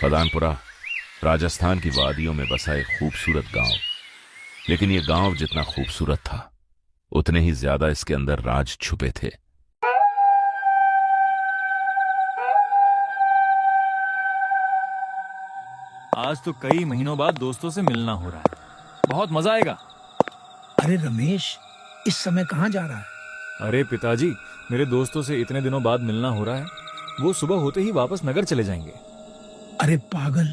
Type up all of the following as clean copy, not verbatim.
फदानपुरा राजस्थान की वादियों में बसा एक खूबसूरत गांव। लेकिन ये गांव जितना खूबसूरत था उतने ही ज्यादा इसके अंदर राज छुपे थे। आज तो कई महीनों बाद दोस्तों से मिलना हो रहा है। बहुत मजा आएगा। अरे रमेश, इस समय कहाँ जा रहा है? अरे पिताजी, मेरे दोस्तों से इतने दिनों बाद मिलना हो रहा है। वो सुबह होते ही वापस नगर चले जाएंगे। अरे पागल,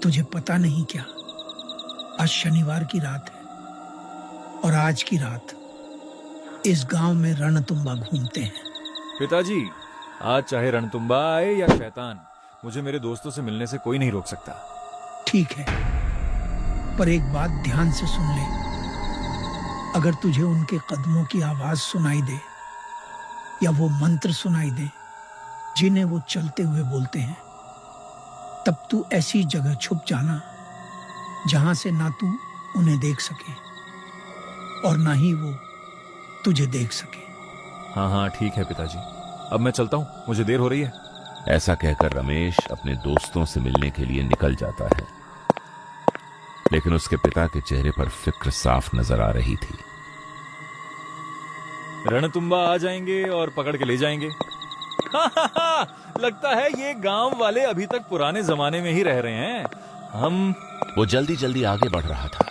तुझे पता नहीं क्या? आज शनिवार की रात है और आज की रात इस गांव में रणतुंबा घूमते हैं। पिताजी, आज चाहे रणतुंबा आए या शैतान, मुझे मेरे दोस्तों से मिलने से कोई नहीं रोक सकता। ठीक है, पर एक बात ध्यान से सुन ले। अगर तुझे उनके कदमों की आवाज सुनाई दे या वो मंत्र सुनाई दे जिन्हें वो चलते हुए बोलते हैं, तब तू ऐसी जगह छुप जाना जहां से ना तू उन्हें देख सके और ना ही वो तुझे देख सके। हाँ हाँ ठीक है पिताजी, अब मैं चलता हूँ, मुझे देर हो रही है। ऐसा कहकर रमेश अपने दोस्तों से मिलने के लिए निकल जाता है, लेकिन उसके पिता के चेहरे पर फिक्र साफ नजर आ रही थी। रणतुंबा आ जाएंगे और पकड़ के ले जाएंगे। लगता है ये गांव वाले अभी तक पुराने जमाने में ही रह रहे हैं। वो जल्दी जल्दी आगे बढ़ रहा था।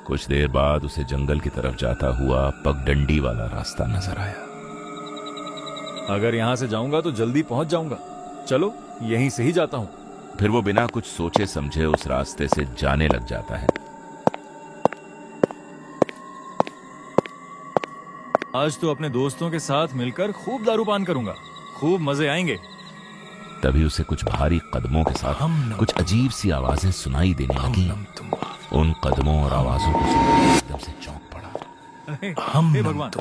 कुछ देर बाद उसे जंगल की तरफ जाता हुआ पगडंडी वाला रास्ता नजर आया। अगर यहां से जाऊंगा तो जल्दी पहुंच जाऊंगा। चलो यहीं से ही जाता हूं। फिर वो बिना कुछ सोचे समझे उस रास्ते से जाने लग जाता है। आज तो अपने दोस्तों के साथ मिलकर खूब दारूपान करूंगा, खूब मजे आएंगे। तभी उसे कुछ भारी कदमों के साथ कुछ अजीब सी आवाजें सुनाई देने लगी। उन कदमों और आवाजों को सुनकर एकदम से चौंक पड़ा। हे भगवान!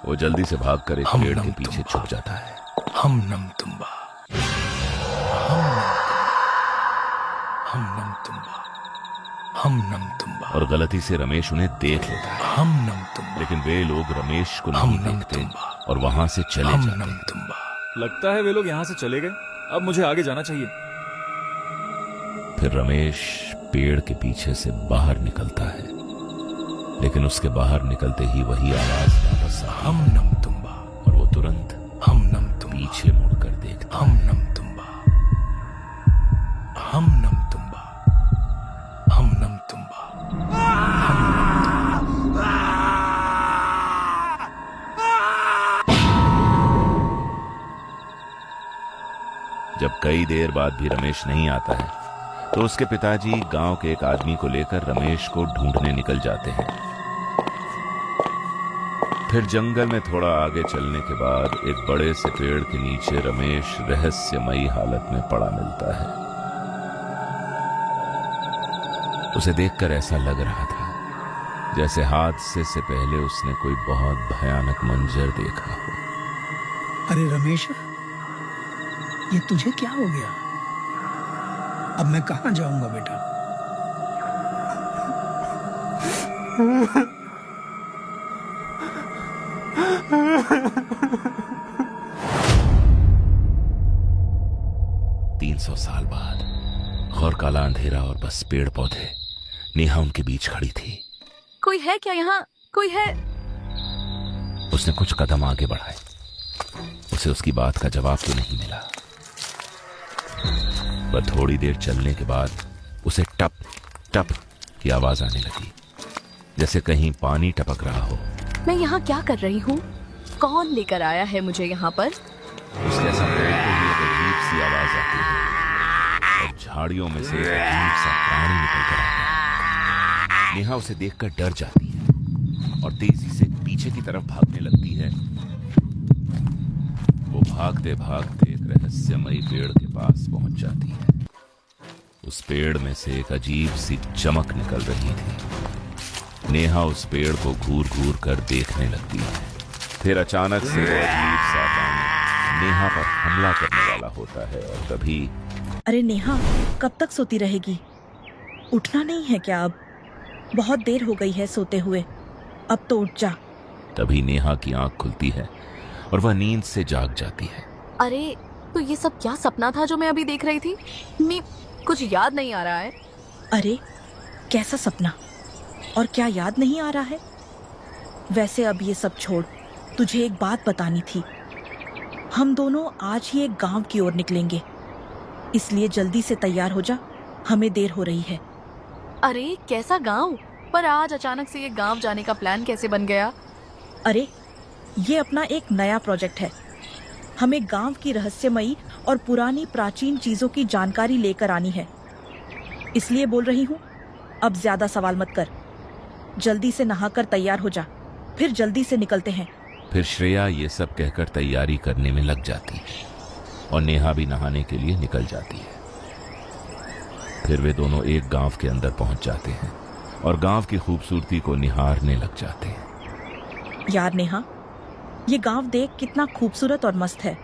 वो जल्दी से भागकर एक पेड़ के पीछे छुप जाता है। हम नमतुंबा, हम नमतुंबा, हम नमतुंबा। और गलती से रमेश उन्हें देख लेता है। हम नमतुंबा, लेकिन वे लोग रमेश को नहीं देखते और वहां से चले हम जाते। नमतुंबा। लगता है वे लोग यहां से चले गए। अब मुझे आगे जाना चाहिए। फिर रमेश पेड़ के पीछे से बाहर निकलता है, लेकिन उसके बाहर निकलते ही वही आवाज वापस आई। हम नमतुंबा, और वो तुरंत हम नमतुंबा, पीछे मुड़कर देखता हम है। नमतुंबा, हम नमतुंबा, हम नमतुंबा, हम नमतुंबा। जब कई देर बाद भी रमेश नहीं आता है तो उसके पिताजी गांव के एक आदमी को लेकर रमेश को ढूंढने निकल जाते हैं। फिर जंगल में थोड़ा आगे चलने के बाद एक बड़े से पेड़ के नीचे रमेश रहस्यमयी हालत में पड़ा मिलता है। उसे देखकर ऐसा लग रहा था जैसे हादसे से पहले उसने कोई बहुत भयानक मंजर देखा हो। अरे रमेश, ये तुझे क्या हो गया? अब मैं कहां जाऊंगा बेटा? तीन 300 साल बाद घोर काला अंधेरा और बस पेड़ पौधे। नेहा उनके बीच खड़ी थी। कोई है क्या यहाँ? कोई है? उसने कुछ कदम आगे बढ़ाए। उसे उसकी बात का जवाब तो नहीं मिला। पर थोड़ी देर चलने के बाद उसे टप टप की आवाज आने लगी, जैसे कहीं पानी टपक रहा हो। मैं यहाँ क्या कर रही हूँ? कौन लेकर आया है मुझे यहाँ पर? उसके ऐसा बोलते हुए एक अजीब सी आवाज आती है और झाड़ियों में से एक अजीब सा प्राणी निकल कर आता है। नेहा उसे देखकर डर जाती है और तेजी से पीछे की तरफ भागने लगती है। वो भागते भागते एक रहस्यमयी पेड़ के पास पहुंच जाती है। उस पेड़ में से एक अजीब सी चमक निकल रही थी। नेहा उस पेड़ को घूर घूर कर देखने लगती है। फिर अचानक से वो अजीब सा प्राणी नेहा पर हमला करने वाला होता है और तभी। अरे नेहा, कब तक सोती रहेगी? उठना नहीं है क्या अब? बहुत देर हो गई है सोते हुए, अब तो उठ जा। तभी नेहा की आंख खुलती है और वह नींद से जाग जाती है। अरे, तो ये सब क्या सपना था जो मैं अभी देख रही थी? मैं कुछ याद नहीं आ रहा है। अरे कैसा सपना? और क्या याद नहीं आ रहा है? वैसे अब ये सब छोड़, तुझे एक बात बतानी थी। हम दोनों आज ही एक गांव की ओर निकलेंगे, इसलिए जल्दी से तैयार हो जा, हमें देर हो रही है। अरे कैसा गांव? पर आज अचानक से ये गांव जाने का प्लान कैसे बन गया? अरे ये अपना एक नया प्रोजेक्ट है। हमें गांव की रहस्यमयी और पुरानी प्राचीन चीजों की जानकारी लेकर आनी है, इसलिए बोल रही हूँ। अब ज्यादा सवाल मत कर, जल्दी से नहाकर तैयार हो जा, फिर जल्दी से निकलते हैं। फिर श्रेया ये सब कहकर तैयारी करने में लग जाती है और नेहा भी नहाने के लिए निकल जाती है। फिर वे दोनों एक गांव के अंदर पहुंच जाते हैं और गांव की खूबसूरती को निहारने लग जाते हैं। यार नेहा, ये गांव देख कितना खूबसूरत और मस्त है।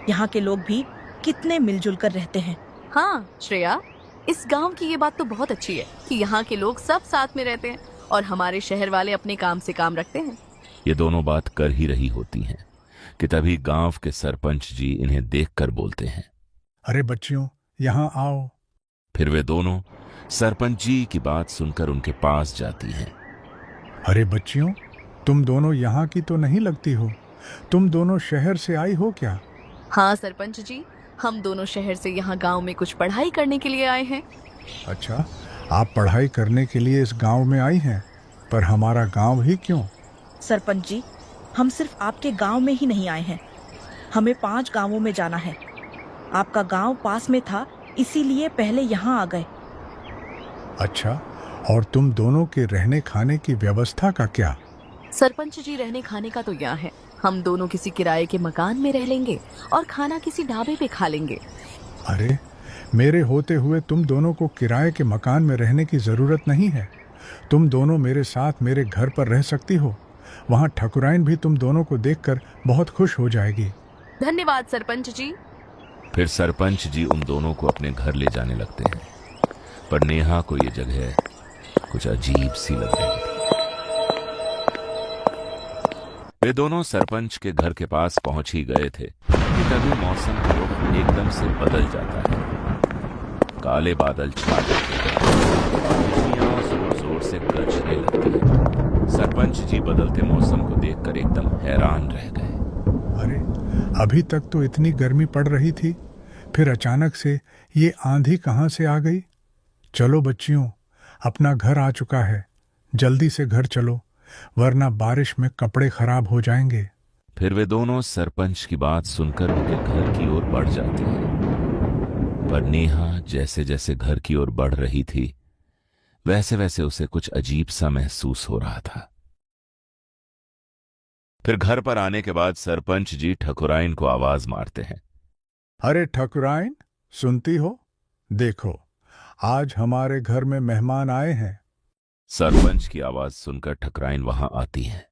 यहाँ के लोग भी कितने मिलजुल कर रहते हैं। हाँ श्रेया, इस गांव की ये बात तो बहुत अच्छी है कि यहाँ के लोग सब साथ में रहते हैं और हमारे शहर वाले अपने काम से काम रखते हैं। ये दोनों बात कर ही रही होती हैं कि तभी गांव के सरपंच जी इन्हें देखकर बोलते हैं, अरे बच्चियों, यहाँ आओ। फिर वे दोनों सरपंच जी की बात सुनकर उनके पास जाती हैं। अरे बच्चियों, तुम दोनों यहाँ की तो नहीं लगती हो। तुम दोनों शहर से आई हो क्या? हाँ सरपंच जी, हम दोनों शहर से यहाँ गांव में कुछ पढ़ाई करने के लिए आए हैं। अच्छा, आप पढ़ाई करने के लिए इस गांव में आई हैं, पर हमारा गांव ही क्यों? सरपंच जी, हम सिर्फ आपके गांव में ही नहीं आए हैं, हमें 5 गांवों में जाना है। आपका गांव पास में था, इसीलिए पहले यहाँ आ गए। अच्छा, और तुम दोनों के रहने खाने की व्यवस्था का क्या? सरपंच जी, रहने खाने का तो यहाँ है। हम दोनों किसी किराए के मकान में रह लेंगे और खाना किसी ढाबे पे खा लेंगे। अरे, मेरे होते हुए तुम दोनों को किराए के मकान में रहने की जरूरत नहीं है। तुम दोनों मेरे साथ मेरे घर पर रह सकती हो। वहाँ ठकुराइन भी तुम दोनों को देखकर बहुत खुश हो जाएगी। धन्यवाद सरपंच जी। फिर सरपंच जी उन दोनों को अपने घर ले जाने लगते हैं, पर नेहा को ये जगह कुछ अजीब सी लग रही थी। वे दोनों सरपंच के घर के पास पहुंच ही गए थे कि तभी मौसम का रुख एकदम से बदल जाता है। काले बादल छा जाते हैं, बिजलियां जोर जोर से गरजने लगती हैं। सरपंच जी बदलते मौसम को देखकर एकदम हैरान रह गए। अरे, अभी तक तो इतनी गर्मी पड़ रही थी, फिर अचानक से ये आंधी कहाँ से आ गई? चलो बच्चियों, अपना घर आ चुका है, जल्दी से घर चलो, वरना बारिश में कपड़े खराब हो जाएंगे। फिर वे दोनों सरपंच की बात सुनकर उनके घर की ओर बढ़ जाती हैं, पर नेहा जैसे जैसे घर की ओर बढ़ रही थी, वैसे वैसे उसे कुछ अजीब सा महसूस हो रहा था। फिर घर पर आने के बाद सरपंच जी ठकुराइन को आवाज मारते हैं। अरे ठकुराइन, सुनती हो? देखो, आज हमारे घर में मेहमान आए हैं। सरपंच की आवाज सुनकर ठकुराइन वहां आती हैं।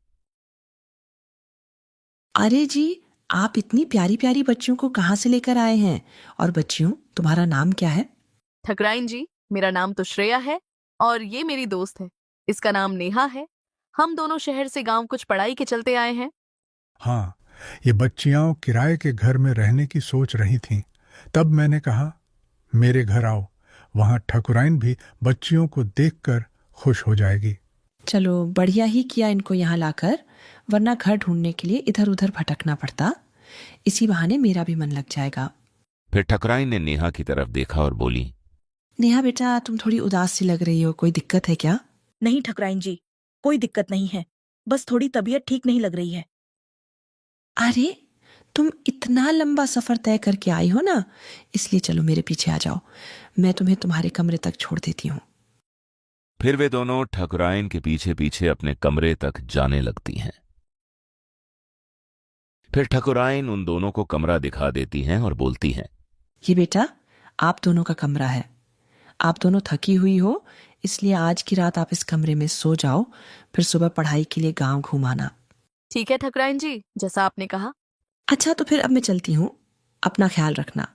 अरे जी, आप इतनी प्यारी प्यारी बच्चियों को कहाँ से लेकर आए हैं? और बच्चियों, तुम्हारा नाम क्या है? ठकुराइन जी, मेरा नाम तो श्रेया है और ये मेरी दोस्त है, इसका नाम नेहा है। हम दोनों शहर से गांव कुछ पढ़ाई के चलते आए हैं। हाँ, ये बच्चियां किराए के घर में रहने की सोच रही थीं। तब मैंने कहा, मेरे घर आओ, वहां ठकुराइन भी बच्चियों को देखकर खुश हो जाएगी। चलो, बढ़िया ही किया इनको यहाँ लाकर, वरना घर ढूंढने के लिए इधर उधर भटकना पड़ता। इसी बहाने मेरा भी मन लग जाएगा। फिर ठकुराइन ने नेहा की तरफ देखा और बोली, नेहा बेटा, तुम थोड़ी उदास सी लग रही हो, कोई दिक्कत है क्या? नहीं ठकुराइन जी, कोई दिक्कत नहीं है, बस थोड़ी तबीयत ठीक नहीं लग रही है। अरे, तुम इतना लंबा सफर तय करके आई हो ना, इसलिए चलो मेरे पीछे आ जाओ, मैं तुम्हें तुम्हारे कमरे तक छोड़ देती हूँ। फिर वे दोनों ठकुराइन के पीछे पीछे अपने कमरे तक जाने लगती हैं। फिर ठकुराइन उन दोनों को कमरा दिखा देती हैं और बोलती हैं, ये बेटा, आप दोनों का कमरा है। आप दोनों थकी हुई हो, इसलिए आज की रात आप इस कमरे में सो जाओ, फिर सुबह पढ़ाई के लिए गांव घूमाना। ठीक है ठकुराइन जी, जैसा आपने कहा। अच्छा, तो फिर अब मैं चलती हूँ, अपना ख्याल रखना।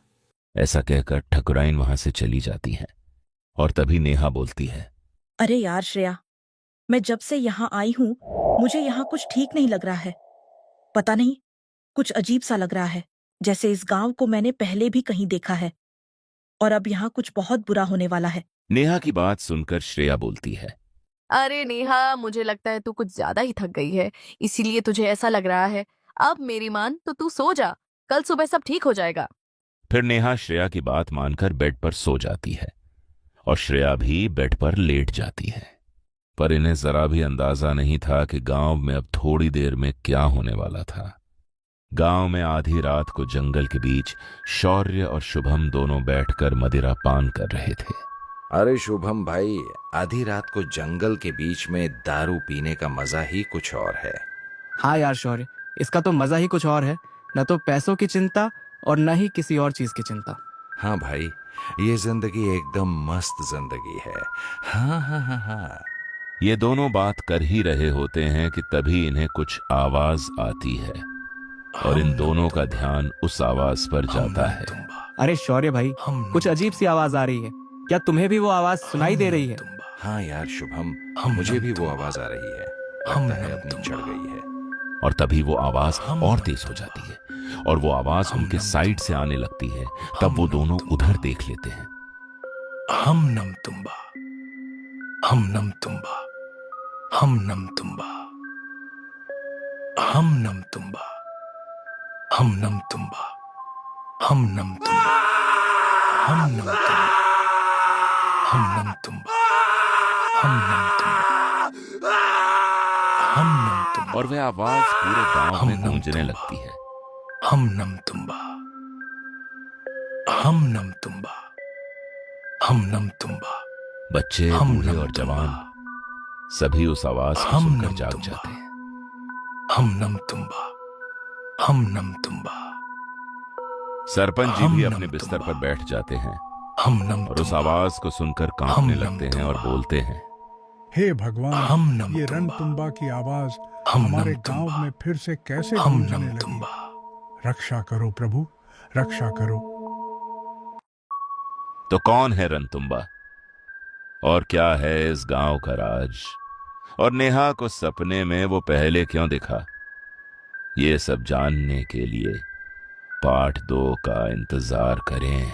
ऐसा कहकर ठकुराइन वहां से चली जाती हैं और तभी नेहा बोलती है, अरे यार श्रेया, मैं जब से यहाँ आई हूँ, मुझे यहाँ कुछ ठीक नहीं लग रहा है। पता नहीं, कुछ अजीब सा लग रहा है। जैसे इस गांव को मैंने पहले भी कहीं देखा है और अब यहाँ कुछ बहुत बुरा होने वाला है। नेहा की बात सुनकर श्रेया बोलती है। अरे नेहा, मुझे लगता है तू कुछ ज्यादा ही थक गई है, इसीलिए तुझे ऐसा लग रहा है। अब मेरी मान तो तू सो जा, कल सुबह सब ठीक हो जाएगा। फिर नेहा श्रेया की बात मानकर बेड पर सो जाती है और श्रेया भी बेड पर लेट जाती है। पर इन्हें जरा भी अंदाजा नहीं था कि गांव में अब थोड़ी देर में क्या होने वाला था। गांव में आधी रात को जंगल के बीच शौर्य और शुभम दोनों बैठकर मदिरा पान कर रहे थे। अरे शुभम भाई, आधी रात को जंगल के बीच में दारू पीने का मजा ही कुछ और है। हाँ यार शौर्य, इसका तो मजा ही कुछ और है। न तो पैसों की चिंता और न ही किसी और चीज की चिंता। हाँ भाई, ये जिंदगी एकदम मस्त जिंदगी है। हाँ हाँ हाँ हाँ। ये दोनों बात कर ही रहे होते हैं कि तभी इन्हें कुछ आवाज आती है और इन दोनों का ध्यान उस आवाज पर जाता है। अरे शौर्य भाई, कुछ अजीब सी आवाज आ रही है। क्या तुम्हें भी वो आवाज सुनाई दे रही है? हाँ यार शुभम, मुझे भी वो आवाज आ रही है। लगता है अपनी चढ़ गई है। और तभी वो आवाज और तेज हो जाती है और वो आवाज उनके साइड से आने लगती है। तब वो दोनों उधर देख लेते हैं। हम नम तुम्बा, हम नम तुम्बा, हम नम तुम्बा, हम नम तुम्बा, हम नम तुम्बा, हम नम तुम्बा, हम नम तुम्बा, हम नम तुम्बा, हम नम तुम्बा, हम नम तुम्बा। और वह आवाज पूरे गांव में गूंजने लगती है। हम नम तुम्बा, हम नम तुम्बा, हम नम तुम्बा। बच्चे, बूढ़े और जवान सभी उस आवाज को सुनकर जाग जाते हैं। हम नम तुम्बा, हम नम तुम्बा। सरपंच जी भी अपने बिस्तर पर बैठ जाते हैं हम नम और उस आवाज को सुनकर कांपने लगते हैं और बोलते हैं, हे भगवान, ये रणतुंबा की आवाज हमारे गांव में फिर से कैसे गूंजने लगी। रक्षा करो प्रभु, रक्षा करो। तो कौन है रणतुंबा और क्या है इस गांव का राज, और नेहा को सपने में वो पहले क्यों दिखा? ये सब जानने के लिए पार्ट 2 का इंतजार करें।